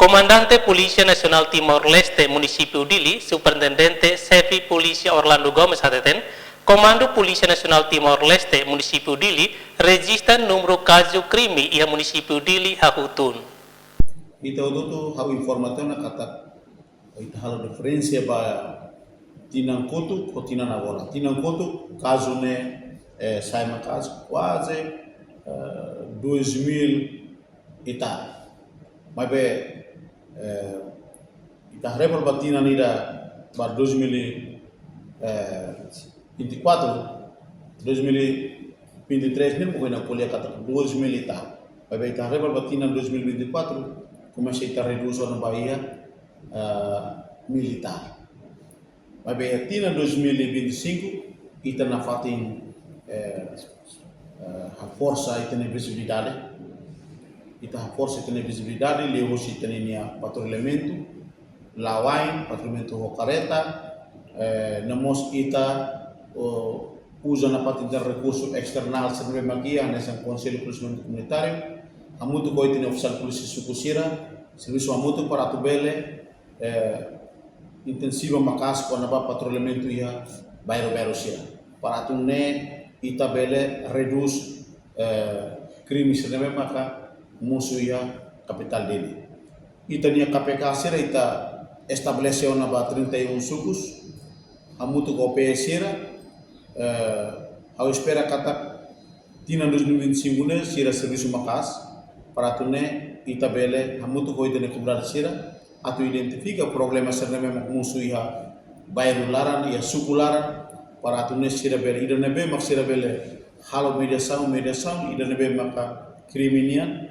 Comandante Polícia Nacional Timor-Leste, Município Dili, Superintendente Chefe Polícia Orlando Gomes Hateten, Comando Polícia Nacional Timor-Leste, Município Dili, registra número caso crime e a Município Dili Hahutun. Então, doutor, a informação na kata, a diferença para Tinancoto ou Tinanagola. Tinancoto, caso né, sai uma caso quase 2000 e tal. Mas bem, ita repor batina nida para 2024, 2023 nem pokoknya na kuliah kata 2000 e tal. Mas bem, ita repor batina 2024 comecei a reduzir na Bahia militar. Mas bem, atina 2025 ita na fatin a força ita na visibilidade. Ita a força ita na visibilidade, levou se ita na patrulhamento, lawain, patrulhamento hocareta, namos ita usa na parte de recurso external serve magia nessa conselho de cruzamento comunitário. A muito coisa tem oficial polícia sucusira, serviço a muito para tu bele intensiva macas quando vai patrulhamento ia bairro sira para tu ne ita bele reduz crime serve maka musuh ia capital dele. Ita nia KPK sira ita estabeleceu na ba 31 sucus, a muito cope sira, ao espera kata tina 2025 ne sira serviço macas para tu ne ita bele hamutu ko ita ne kubrar sira atu identifica problema serna memang musuh ia bairro laran ia suku laran para tu ne sira bele ida ne be mak sira bele halo media sound ida ne be maka kriminian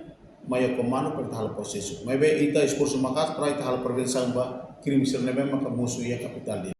maya komando per hal prosesu mai be ita esforço makas para ita hal prevenção ba crime serna be maka musuh ia capital